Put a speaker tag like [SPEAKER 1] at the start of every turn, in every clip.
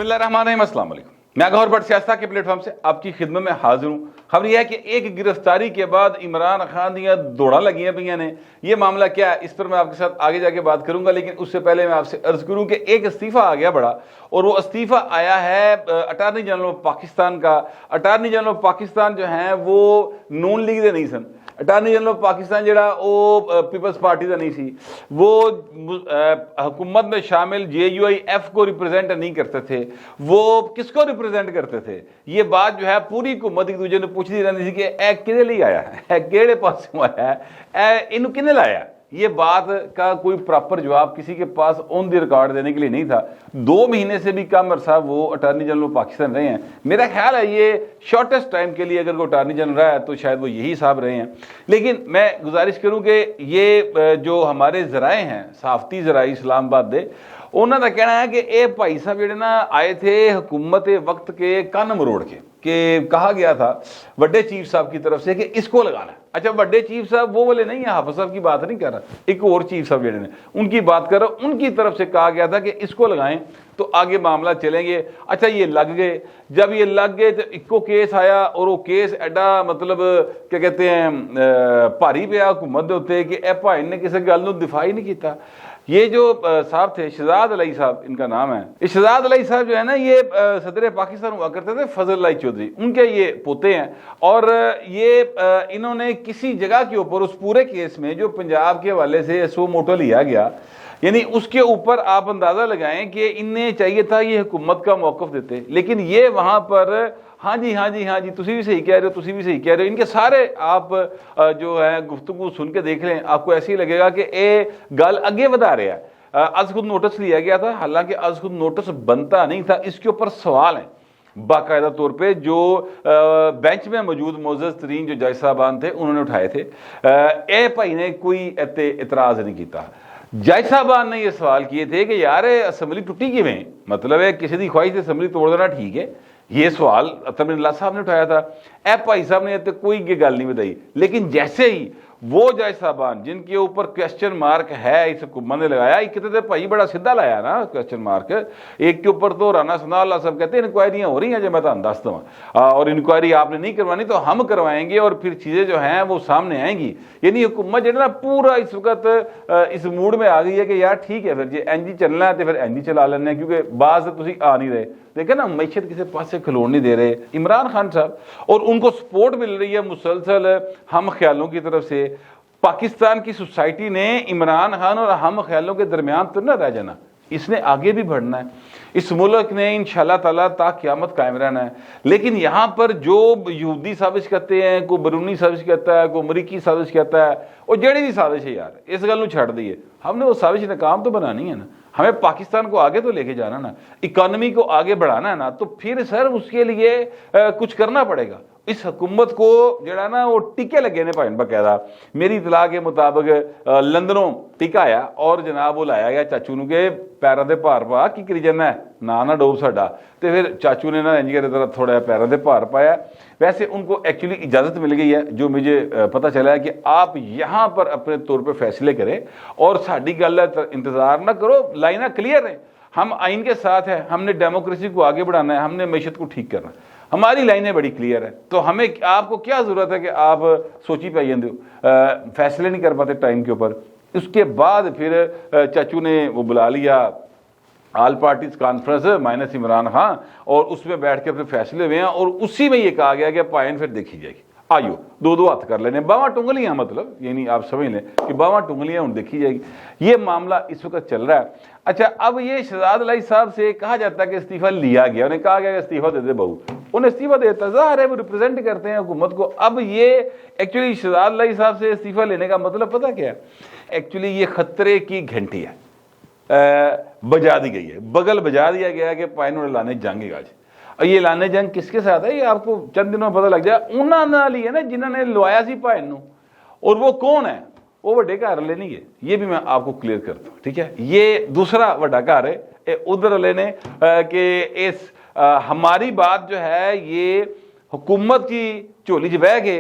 [SPEAKER 1] बिस्मिल्लाहिर्रहमानिर्रहीम, अस्सलाम वालेकुम। मैं गौहर भट्ट सियासत के प्लेटफॉर्म से आपकी खिदमत में हाजिर हूँ। खबर यह है कि एक गिरफ्तारी के बाद इमरान खान दियाँ दौड़ा लगी हैं भैया ने। ये मामला क्या है, इस पर मैं आपके साथ आगे जाके बात करूंगा, लेकिन उससे पहले मैं आपसे अर्ज करूं कि एक इस्तीफा आ गया बड़ा, और वो इस्तीफा आया है अटारनी जनरल ऑफ पाकिस्तान का। अटारनी जनरल ऑफ पाकिस्तान जो है वो नून लीग दे नहीं सन। अटारनी जनरल ऑफ पाकिस्तान जरा वो पीपल्स पार्टी का नहीं सी, वो हुकूमत में शामिल JUIF को रिप्रेजेंट नहीं करते थे, वो किसको रिप्रेजेंट करते थे। ये बात जो है पूरी हुकूमत एक दूसरे ने पूछती रहती थी कि ए किने लिए आया है, केड़े पास आया है, इन किने लाया। ये बात का कोई प्रॉपर जवाब किसी के पास ऑन द रिकॉर्ड देने के लिए नहीं था। 2 महीने से भी कम अरसा वो अटारनी जनरल ऑफ पाकिस्तान रहे हैं। मेरा ख्याल है ये शॉर्टेस्ट टाइम के लिए अगर वो अटारनी जनरल रहा है तो शायद वो यही साहब रहे हैं। लेकिन मैं गुजारिश करूं कि ये जो हमारे ज़राए हैं, सहाफ़ती ज़राए इस्लामाबाद दे, उन्होंने कहना है कि ये भाई साहब जेडे ना आए थे हुकूमत वक्त के कान मरोड़ के कहा गया था बड़े चीफ साहब की तरफ से कि इसको लगाना है। अच्छा, बड़े चीफ साहब वो वाले नहीं है, हाफिज साहब की बात नहीं कर रहा, एक और चीफ साहब जेडे ने उनकी बात कर रहा हूं। उनकी तरफ से कहा गया था कि इसको लगाएं तो आगे मामला चलेंगे। अच्छा, ये लग गए। जब ये लग गए तो इको केस आया, और वो केस एडा मतलब क्या कहते हैं भारी पे हुकूमत दे उत्ते कि ए भाई ने किसी गल नूं दिफा ही नहीं किया। ये जो साहब थे शहजाद अलई साहब, इनका नाम है, शहजाद अलई साहब जो है ना, ये सदर पाकिस्तान हुआ करते थे फजल अलाई चौधरी, उनके ये पोते हैं। और ये इन्होंने किसी जगह के ऊपर उस पूरे केस में जो पंजाब के हवाले से सो मोटो लिया गया, यानी उसके ऊपर आप अंदाजा लगाएं कि इन्हें चाहिए था ये हुकूमत का मौक़िफ़ देते, लेकिन ये वहां पर हाँ जी तुसी भी सही कह रहे हो, तुसी भी सही कह रहे हो, इनके सारे आप जो है गुफ्तगू सुन के देख लें, आपको ऐसे ही लगेगा कि ए गल आगे बढ़ा रहा है। आज खुद नोटिस लिया गया था, हालांकि आज खुद नोटिस बनता नहीं था। इसके ऊपर सवाल है बाकायदा तौर पे जो बेंच में मौजूद मोअज़्ज़ज़ तरीन जो जज साहबान थे उन्होंने उठाए थे। ए भाई ने कोई एतराज़ नहीं किया। जज साहबान ने ये सवाल किए थे कि यार असम्बली टुटी किवें, मतलब है किसी की ख्वाहिश असम्बली तोड़ देना ठीक है। ये सवाल तमीरुल्लाह साहब ने उठाया था। ए भाई साहब ने कोई गल नहीं बताई, लेकिन जैसे ही वो जज साहबान जिनके ऊपर क्वेश्चन मार्क है इस हुकूमत ने लगाया, एक तो भाई बड़ा सीधा लाया ना क्वेश्चन मार्क, एक के ऊपर तो राना सनाउल्लाह साहब कहते हैं इंक्वायरियां हो रही हैं, जो मैं तो दस दूँ, और इंक्वायरी आपने नहीं करवानी तो हम करवाएंगे और फिर चीज़ें जो हैं वो सामने आएंगी। यानी हुकूमत जो ना पूरा इस वक्त इस मूड में आ गई है कि यार ठीक है, फिर जो एनजी चलना है तो फिर एनजी चला लें, क्योंकि बाज़ तुम आ नहीं रहे, देखे ना मैशत किसी पास से खिलोड़ नहीं दे रहे इमरान खान साहब, और उनको सपोर्ट मिल रही है मुसलसल हम ख्यालों की तरफ से। पाकिस्तान की सोसाइटी ने इमरान खान और हम ख्यालों के दरमियान तो ना रह जाना, इसने आगे भी बढ़ना है। इस मुल्क ने इंशाअल्लाह ताला ता क़यामत कायम रहना है। लेकिन यहाँ पर जो यहूदी साजिश करते हैं, कोई बरूनी साजिश करता है, कोई अमरीकी साजिश करता है, और जड़ी भी साजिश है यार, इस गल छड़ दी है। हमने वो साजिश नाकाम तो बनानी है ना, हमें पाकिस्तान को आगे तो लेके जाना ना, इकॉनमी को आगे बढ़ाना है ना, तो फिर सर उसके लिए कुछ करना पड़ेगा। इस हुकूमत को जड़ा ना वो टीके लगे ने भाई बाकायदा, मेरी इतला के मुताबिक लंदनों टीका आया और जनाब वो लाया गया चाचू नूं के पैरों के भार पा की करी जाना है ना डोब साडा, तो फिर चाचू ने ना इंज तरह थोड़ा पैरों के भार पाया। वैसे उनको एक्चुअली इजाज़त मिल गई है, जो मुझे पता चला है कि आप यहाँ पर अपने तौर पर फैसले करें और साड़ी गल इंतज़ार ना करो, लाइना क्लियर है, हम आइन के साथ हैं, हमने डेमोक्रेसी को आगे बढ़ाना है, हमने मैशत को ठीक करना है, हमारी लाइनें बड़ी क्लियर है। तो हमें आपको क्या ज़रूरत है कि आप सोची पाई जाते हो, फैसले नहीं कर पाते टाइम के ऊपर। उसके बाद फिर चाचू ने वो बुला लिया all parties conference minus Imran Khan, और उसमें बैठ के फिर फैसले हुए हैं, और उसी में ये कहा गया कि पाइन फिर देखी जाएगी, आइयो दो हाथ कर लेने, बावां टुंगलियां, मतलब यानी आप समझ लें कि बावां टुंगलियां उन देखी जाएगी। ये मामला इस वक्त चल रहा है। अच्छा, अब ये शहजाद अलाई साहब से कहा जाता है कि इस्तीफा लिया गया, उन्हें कहा गया कि इस्तीफा दे दे बहू, उन्हें इस्तीफा देता, ज़ाहिर है वो रिप्रेजेंट करते हैं हुकूमत को। अब ये एक्चुअली शहजाद अलाई साहब से इस्तीफा लेने का मतलब पता क्या है, एक्चुअली ये खतरे की घंटी है, बजा दी गई है, बगल बजा दिया गया है कि पाइन लाने जंग आज। और ये लाने जंग किसके साथ है, ये आपको चंद दिनों में पता लग जाए। उन्होंने है ना जिन्होंने लवाया सी भाइन नूं, और वो कौन है, वो वड्डे घर वाले नहीं है, ये भी मैं आपको क्लियर करता हूँ, ठीक है। ये दूसरा वड्डा घर है उधर वाले ने कि इस हमारी बात जो है ये हुकूमत की झोली च बह के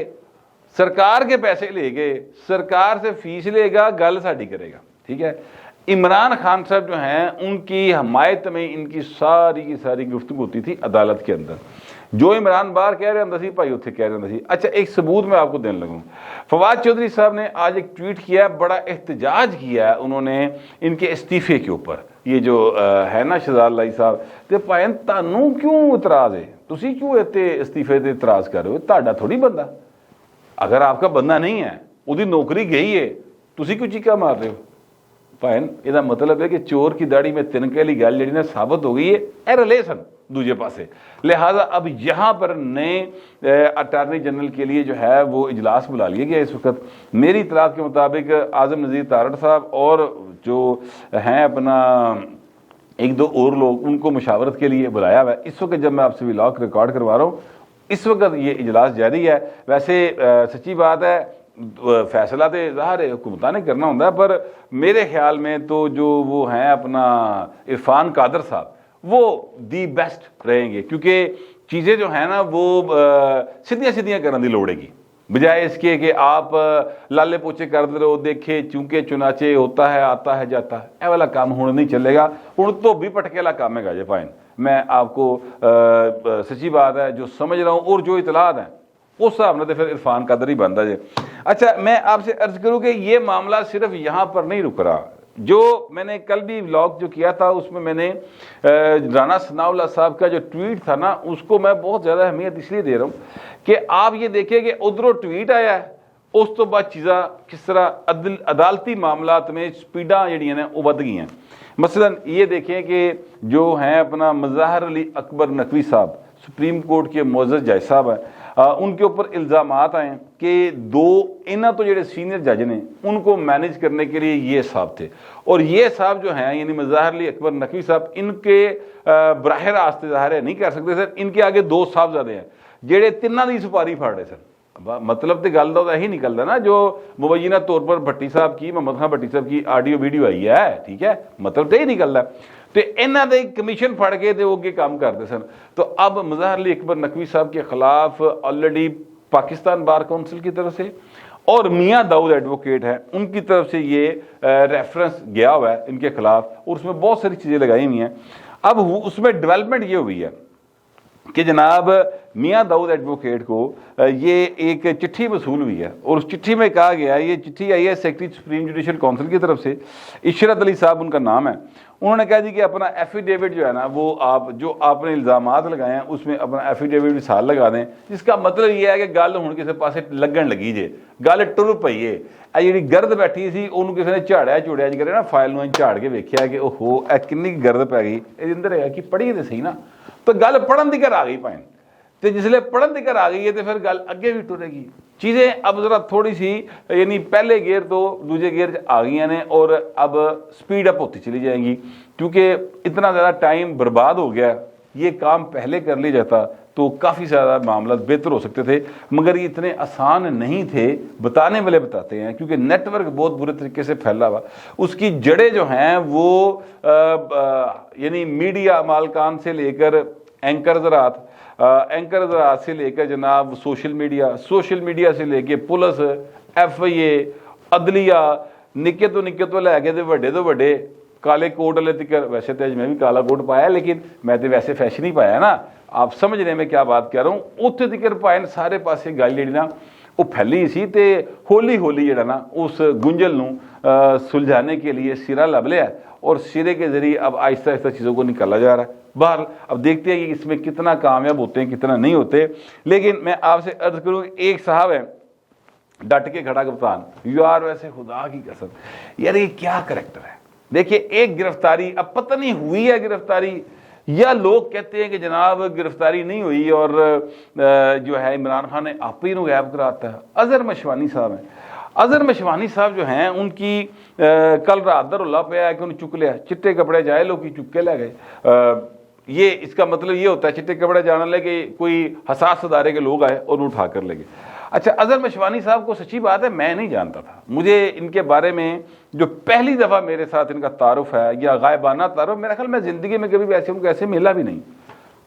[SPEAKER 1] सरकार के पैसे ले गए, सरकार से फीस लेगा, गल साडी करेगा, ठीक है। عمران خان صاحب جو ہیں ان کی حمایت میں ان کی ساری گفتگو ہوتی تھی عدالت کے اندر. جو عمران باہر کہہ رہے ہیں سی بھائی اتنے کہہ رہے سی. اچھا ایک ثبوت میں آپ کو دینے لگوں. فواد چودھری صاحب نے آج ایک ٹویٹ کیا ہے, بڑا احتجاج کیا ہے انہوں نے ان کے استعفے کے اوپر. یہ جو ہے نا شہزاد لائی صاحب, تے پائن تانوں کیوں اعتراض ہے, تسی کیوں اتے استعفے تے اعتراض کر رہے ہو, تہاڈا تھوڑی بندہ, اگر آپ کا بندہ نہیں ہے وہی نوکری گئی ہے, تسی کیوں چیکا مار رہے ہو. بھائن یہ مطلب ہے کہ چور کی داڑھی میں تنکے والی گل جہی نا ثابت ہو گئی ہے, اے رلے سن دوسرے پاسے. لہٰذا اب یہاں پر نئے اٹارنی جنرل کے لیے جو ہے وہ اجلاس بلا لیا گیا اس وقت. میری اطلاعات کے مطابق اعظم نذیر تارڑ صاحب اور جو ہیں اپنا ایک دو اور لوگ, ان کو مشاورت کے لیے بلایا ہوا ہے. اس وقت جب میں آپ سے ولاگ ریکارڈ کروا رہا ہوں اس وقت یہ اجلاس جاری ہے. ویسے سچی بات ہے فیصلہ تو ظاہر ہے حکومتوں نے کرنا ہوتا ہے, پر میرے خیال میں تو جو وہ ہیں اپنا عرفان قادر صاحب وہ دی بیسٹ رہیں گے, کیونکہ چیزیں جو ہیں نا وہ سیدھیاں کرنے کی لوڑ ہے گی, بجائے اس کے کہ آپ لالے پوچھے کر دے رہو, دیکھے چونکے چنانچے ہوتا ہے آتا ہے جاتا ہے. اے والا کام ہوں نہیں چلے گا, ہوں تو بھی پٹکے والا کام ہے گا جی. فائن میں آپ کو سچی بات ہے جو سمجھ رہا ہوں اور جو اطلاعات ہیں اس حساب نے تو پھر عرفان قادر ہی بنتا جی. اچھا میں آپ سے عرض کروں کہ یہ معاملہ صرف یہاں پر نہیں رک رہا. جو میں نے کل بھی ولاگ جو کیا تھا اس میں نے رانا ثناء اللہ صاحب کا جو ٹویٹ تھا نا اس کو میں بہت زیادہ اہمیت اس لیے دے رہا ہوں کہ آپ یہ دیکھیں کہ ادھروں ٹویٹ آیا ہے, اس تو بعد چیزاں کس طرح عدالتی معاملات میں سپیڈاں جڑیاں ہیں وہ بد گئی ہیں. مثلا یہ دیکھیں کہ جو ہیں اپنا مظاہر علی اکبر نقوی صاحب سپریم کورٹ کے معزز جج صاحب ہیں, ان کے اوپر الزامات آئے کہ انہاں تو جڑے سینئر جج نے ان کو مینیج کرنے کے لیے یہ صاحب تھے, اور یہ صاحب جو ہیں یعنی مظاہر علی اکبر نقوی صاحب ان کے براہ راست ظاہر ہے نہیں کر سکتے سر, ان کے آگے دو صاحبزادے ہیں جڑے تینوں دی سپاری پھاڑ رہے سر. مطلب تو گل کا یہی نکلتا نا جو مبینہ طور پر بھٹی صاحب کی محمد خان بھٹی صاحب کی آڈیو ویڈیو آئی ہے, ٹھیک ہے, مطلب تو یہی نکلتا ہے. تو انہوں نے کمیشن پھڑ کے وہ اگے کام کرتے سن. تو اب مظاہر علی اکبر نقوی صاحب کے خلاف آلریڈی پاکستان بار کونسل کی طرف سے اور میاں داؤد ایڈوکیٹ ہے ان کی طرف سے یہ ریفرنس گیا ہوا ہے ان کے خلاف, اور اس میں بہت ساری چیزیں لگائی ہوئی ہیں. اب اس میں ڈیولپمنٹ یہ ہوئی ہے کہ جناب میاں داؤد ایڈوکیٹ کو یہ ایک چٹھی وصول ہوئی ہے, اور اس چٹھی میں کہا گیا ہے, یہ چٹھی آئی ہے سیکرٹری سپریم جوڈیشل کونسل کی طرف سے, عشرت علی صاحب ان کا نام ہے. انہوں نے کہا جی کہ اپنا ایفیڈیوٹ جو ہے نا وہ آپ نے الزامات لگائے ہیں اس میں اپنا ایفیڈیوٹ مثال لگا دیں, جس کا مطلب یہ ہے کہ گل ہوں کسی پاسے لگن لگی جے, گل ٹر پئی ہے. جی گرد بیٹھی سی انہوں کسی نے جھاڑیا چوڑیا جی کرے نا فائل نو جھاڑ کے ویکھیا کہ اوہو اے کنی گرد پی گئی, یہ اندر ہے کہ پڑھی تو صحیح نا, تو گل پڑھن دی کر آ گئی پائن, تو جسے پڑھن دی کر آ گئی ہے تو پھر گل اگے بھی ٹرے گی. چیزیں اب ذرا تھوڑی سی یعنی پہلے گیئر تو دوسرے گیئر آ گئی نے, اور اب سپیڈ اپ ہوتی چلی جائیں گی, کیونکہ اتنا زیادہ ٹائم برباد ہو گیا. یہ کام پہلے کر لیا جاتا تو کافی زیادہ معاملات بہتر ہو سکتے تھے, مگر یہ اتنے آسان نہیں تھے. بتانے والے بتاتے ہیں کیونکہ نیٹ ورک بہت برے طریقے سے پھیلا ہوا, اس کی جڑیں جو ہیں وہ یعنی میڈیا مالکان سے لے کر اینکر زراعت سے لے کر جناب سوشل میڈیا سے لے کے پولیس, ایف آئی اے, عدلیہ, نکے تو لے کے وڈے تو وڈے کالے کوٹ والے تک. ویسے تو میں بھی کالا کوٹ پایا لیکن میں تو ویسے فیشن ہی پایا نا, آپ سمجھ رہے ہیں میں کیا بات کر رہا ہوں. اتنے تک پائے سارے پاسے گل جی نا وہ پھیلی سی, تے ہولی جڑا نا اس گنجل نو سلجھانے کے لیے سرا لب لیا, اور سرے کے ذریعے اب آہستہ چیزوں کو نکالا جا رہا ہے. باہر اب دیکھتے ہیں کہ اس میں کتنا کامیاب ہوتے ہیں کتنا نہیں ہوتے. لیکن میں آپ سے عرض کروں ایک صاحب ہے ڈٹ کے کھڑا کپتان, یار ویسے خدا کی قسم یار یہ کیا کریکٹر ہے. دیکھیے ایک گرفتاری, اب پتہ نہیں ہوئی ہے گرفتاری یا لوگ کہتے ہیں کہ جناب گرفتاری نہیں ہوئی اور جو ہے عمران خان نے آپ ہی غائب کراتا ہے. اظہر مشوانی صاحب ہیں, اظہر مشوانی صاحب جو ہیں ان کی کل رات در اللہ پہ ہے کہ انہوں چک لیا, چٹے کپڑے جائے لوگ چک کے لے گئے. یہ اس کا مطلب یہ ہوتا ہے چٹے کپڑے جانا لے کہ کوئی حساس ادارے کے لوگ آئے اور اٹھا کر لے گئے. اچھا اظہر مشوانی صاحب کو سچی بات ہے میں نہیں جانتا تھا, مجھے ان کے بارے میں جو پہلی دفعہ میرے ساتھ ان کا تعارف ہے یا غائبانہ تعارف, میرا خیال میں زندگی میں کبھی ویسے ان کو ایسے ملا بھی نہیں.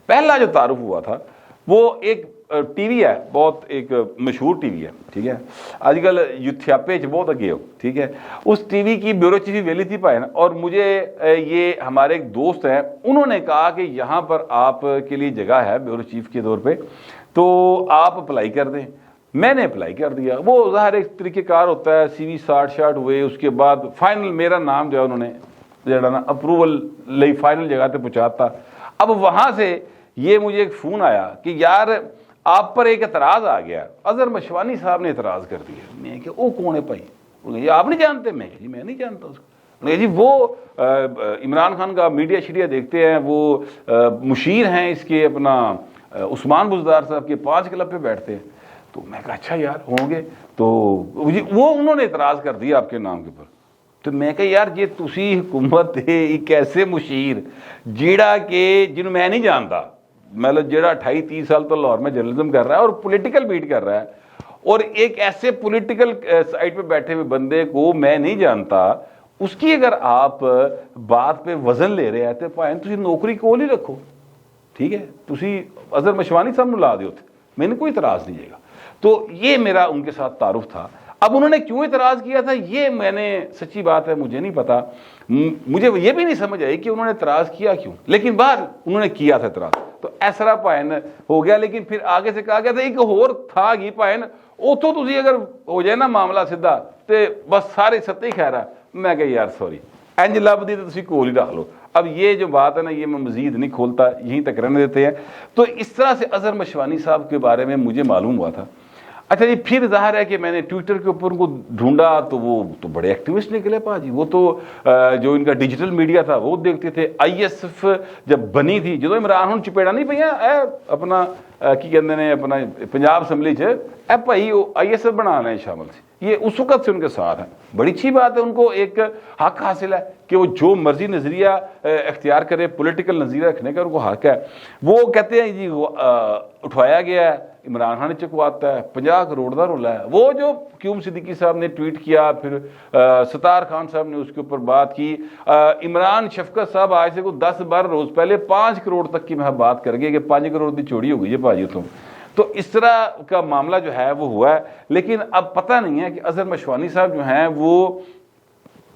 [SPEAKER 1] پہلا جو تعارف ہوا تھا वो एक टीवी है, बहुत एक मशहूर टीवी है, ठीक है, आजकल युथ्यापे बहुत अगे हो, ठीक है, उस टीवी की ब्यूरो चीफ वेली थी पाए ना, और मुझे ये हमारे एक दोस्त हैं, उन्होंने कहा कि यहाँ पर आपके लिए जगह है ब्यूरो चीफ के तौर पे, तो आप अप्लाई कर दें। मैंने अप्लाई कर दिया। वो ज़ाहिर एक तरीक़ेकार होता है, CV शार्ट हुए, उसके बाद फाइनल मेरा नाम जो है उन्होंने जरा ना अप्रूवल ले फाइनल जगह पे पहुँचाता। अब वहाँ से ये मुझे एक फ़ोन आया कि यार आप पर एक एतराज़ आ गया, अज़हर मशवानी साहब ने एतराज़ कर दिया। मैं कि वो कौन है भाई? ये आप नहीं जानते? मैं जी मैं नहीं जानता उसको। जी वो इमरान खान का मीडिया शीडिया देखते हैं, वो मुशीर हैं इसके अपना उस्मान बुज़दार साहब के 5 क्लब पे बैठते हैं। तो मैं कहा अच्छा यार होंगे, तो वो उन्होंने एतराज़ कर दिया आपके नाम के ऊपर। तो मैं कहा यार ये तुसी हुकूमत है, एक ऐसे मुशीर जेड़ा के जिन्हों मैं नहीं जानता, मतलब जेड़ा 28-30 साल तो लाहौर में जर्नलिज्म कर रहा है और पॉलिटिकल बीट कर रहा है, और एक ऐसे पॉलिटिकल साइड पे बैठे हुए बंदे को मैं नहीं जानता, उसकी अगर आप बात पे वजन ले रहे हैं तो भाई तुसी नौकरी कोल ही रखो, ठीक है, तुसी अज़हर मशवानी साहब नु ला दियो थे, मैंने कोई इतराज़ नहीं है। तो ये मेरा उनके साथ तारुफ था। अब उन्होंने क्यों इतराज़ किया था ये मैंने, सच्ची बात है मुझे नहीं पता, मुझे ये भी नहीं समझ आई कि उन्होंने इतराज़ किया क्यों, लेकिन बाहर उन्होंने किया था इतराज़। तो ऐसा भाइन हो गया, लेकिन फिर आगे से कहा गया था एक होर था कि भाइन उतो तुसी अगर हो जाए ना मामला सीधा तो बस सारे सत्ते ही खैर है। मैं कहा यार सॉरी इंज लभदी तो तुसी कोल ही रख लो। अब ये जो बात है ना ये मैं मजीद नहीं खोलता, यहीं तक रहने देते हैं। तो इस तरह से अज़हर मशवानी साहब के बारे में मुझे मालूम हुआ था। अच्छा जी, फिर ज़ाहिर है कि मैंने ट्विटर के ऊपर उनको ढूंढा तो वो तो बड़े एक्टिविस्ट निकले पाजी। वो तो जो इनका डिजिटल मीडिया था वो देखते थे। ISF जब बनी थी, जो इमरान हुन चपेड़ा नहीं पईयां अपना की कहते ने अपना पंजाब असैम्बली च भाई ISF बनाना है शामिल सी, ये उस वक्त से उनके साथ है। बड़ी अच्छी बात है, उनको एक हक हासिल है कि वो जो मर्जी नज़रिया इख्तियार करे, पॉलिटिकल नज़रिया रखने का उनको हक है। वो कहते हैं जी उठवाया गया है, इमरान खान चकवाता है, 50 करोड़ का रोला है। वो जो क्यूम सिद्दीकी साहब ने ट्वीट किया, फिर सतार खान साहब ने उसके ऊपर बात की, इमरान शफकत साहब आज से को 10-12 रोज पहले 5 करोड़ तक की मैं बात कर गए कि 5 करोड़ की चोरी हो गई है भाजी। तो इस तरह का मामला जो है वो हुआ है। लेकिन अब पता नहीं है कि अज़हर मशवानी साहब जो हैं वो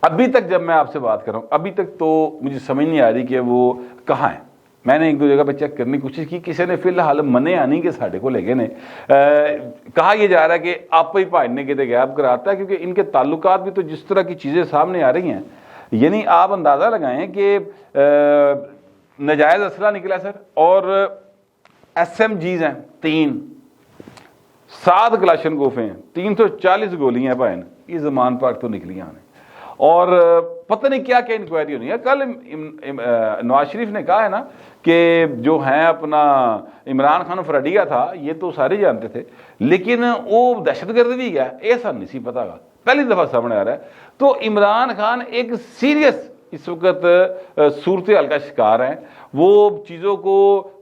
[SPEAKER 1] अभी तक, जब मैं आपसे बात कर रहा हूँ अभी तक तो मुझे समझ नहीं आ रही कि वो कहाँ हैं। मैंने एक दो जगह पे चेक करने की कोशिश की, किसी ने फिलहाल मने आनी के साढ़े को लेके ने कहा यह जा रहा है कि आप ही भाजने के गैप कराता है, क्योंकि इनके ताल्लुकात भी तो जिस तरह की चीज़ें सामने आ रही हैं, यानी आप अंदाज़ा लगाएं कि नाजायज़ असला निकला सर, और SMGs हैं 3, 7 कलाशनकोफ़ हैं, 340 गोलियां भाई ये ज़मान पाक तो निकली हैं, और पता नहीं क्या क्या इंक्वायरी होनी है। कल नवाज शरीफ ने कहा है ना कि जो है अपना इमरान खान फरडिया था, ये तो सारे जानते थे, लेकिन वो दहशतगर्द भी गया, ऐसा नहीं सी पता का, पहली दफ़ा सामने आ रहा है। तो इमरान खान एक सीरियस इस वक्त सूरत हाल का शिकार है। वो चीज़ों को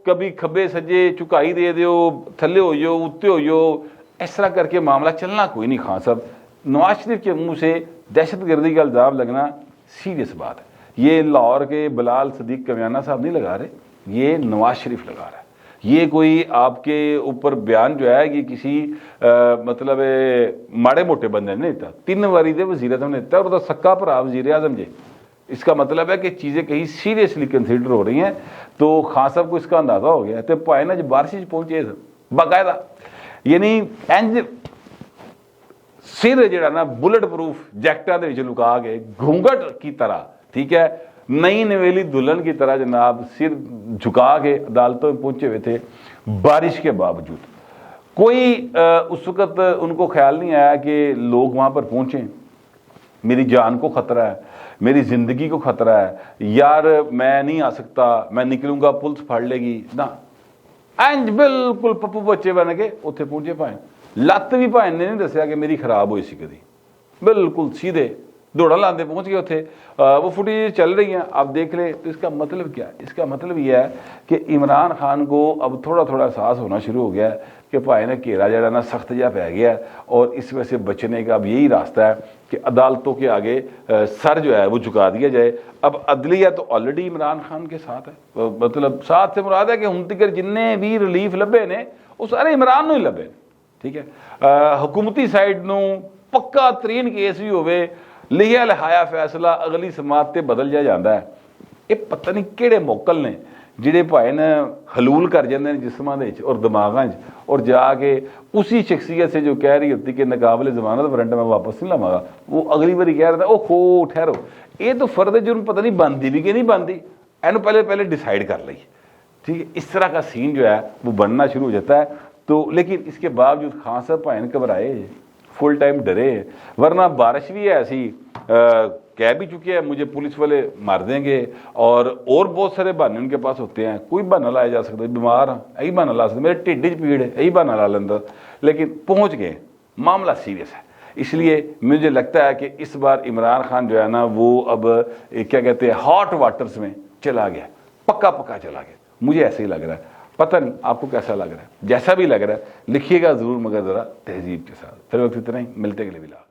[SPEAKER 1] कभी खब्बे सज्जे चुकाई दे दो, थले हो जो उत्ते हो जो, इस तरह करके मामला चलना कोई नहीं। खान साहब नवाज शरीफ के मुंह से दहशतगर्दी का इल्ज़ाम लगना सीरियस बात है। ये लाहौर के बिलाल सदीक कमियाना साहब नहीं लगा रहे, ये नवाज शरीफ लगा रहा है। ये कोई आपके ऊपर बयान जो है कि किसी मतलब माड़े मोटे बंदे ने दिता, 3 वारी दे वज़ीर आज़म ने दिता, और सक्का भरा वज़ीर आज़म जे। इसका मतलब है कि चीज़ें कहीं सीरियसली कंसिडर हो रही हैं। तो खान साहब को इसका अंदाज़ा हो गया। तो भाई ना जब बारिश पहुंचे बाकायदा, यानी इंज सिर जड़ा ना बुलेट प्रूफ जैकटा दे लुका के घूंघट की तरह, ठीक है, नई नवेली दुल्हन की तरह जनाब सिर झुका के अदालतों में पहुंचे हुए थे। बारिश के बावजूद कोई उस वक्त उनको ख्याल नहीं आया कि लोग वहां पर पहुंचे, मेरी जान को खतरा है, मेरी जिंदगी को खतरा है, यार मैं नहीं आ सकता, मैं निकलूंगा पुलिस फाड़ लेगी ना। इंज बिल्कुल पप्पू बच्चे बन के उत्थे पहुंचे। भाई लत्त भी भाई ने नहीं दसिया कि मेरी खराब हुई सी कदी, बिल्कुल सीधे دوڑا لاندے پہنچ گئے تھے، وہ فوٹیج چل رہی ہیں، آپ دیکھ لیں. تو اس کا مطلب کیا ہے؟ اس کا مطلب یہ ہے کہ عمران خان کو اب تھوڑا تھوڑا احساس ہونا شروع ہو گیا ہے کہ بھائی نے گھیرا جڑا نا سخت جہا پی گیا ہے، اور اس وجہ سے بچنے کا اب یہی راستہ ہے کہ عدالتوں کے آگے سر جو ہے وہ جھکا دیا جائے. اب عدلیہ تو آلریڈی عمران خان کے ساتھ ہے، مطلب ساتھ سے مراد ہے کہ ہن تک جننے بھی ریلیف لبے نے وہ سارے عمران نو ہی لبے. ٹھیک ہے، حکومتی سائڈ نو پکا ترین کیس بھی ہوئے، لیا لہایا فیصلہ اگلی سماعت تے بدل جا جاندہ ہے. یہ پتہ نہیں کیڑے موکل نے جڑے بھائی نے حلول کر جاندے ہیں جسماں دے اور دماغاں وچ، اور جا کے اسی شخصیت سے جو کہہ رہی ہوتی کہ ناقابل ضمانت وارنٹ میں واپس نہیں لواں گا، وہ اگلی باری کہہ رہا تھا او کھو ٹھہرو. یہ تو فرد جرم پتہ نہیں بنتی بھی کہ نہیں بنتی، اینو پہلے ڈیسائیڈ کر لئی. ٹھیک ہے، اس طرح کا سین جو ہے وہ بننا شروع ہو جاتا ہے. تو لیکن اس کے باوجود خان صاحب بھائی گھبرائے، فل ٹائم ڈرے، ورنہ بارش بھی ہے ایسی کہہ بھی چکے ہیں مجھے پولیس والے مار دیں گے، اور بہت سارے بہانے ان کے پاس ہوتے ہیں. کوئی بہانا لایا جا سکتا ہے، بیمار ہاں یہی بہانا لا سکتے، میرے ٹھڈ وچ پیڑ ہے یہی بہانا لا لینا. لیکن پہنچ گئے، معاملہ سیریس ہے. اس لیے مجھے لگتا ہے کہ اس بار عمران خان جو ہے نا وہ اب کیا کہتے ہیں ہاٹ واٹرز میں چلا گیا، پکا چلا گیا. مجھے ایسے ہی لگ رہا ہے، پتہ نہیں آپ کو کیسا لگ رہا ہے. جیسا بھی لگ رہا ہے لکھیے گا ضرور، مگر ذرا تہذیب کے ساتھ. پھر وقت اتنا ہی، ملتے اگلے ویلاگ.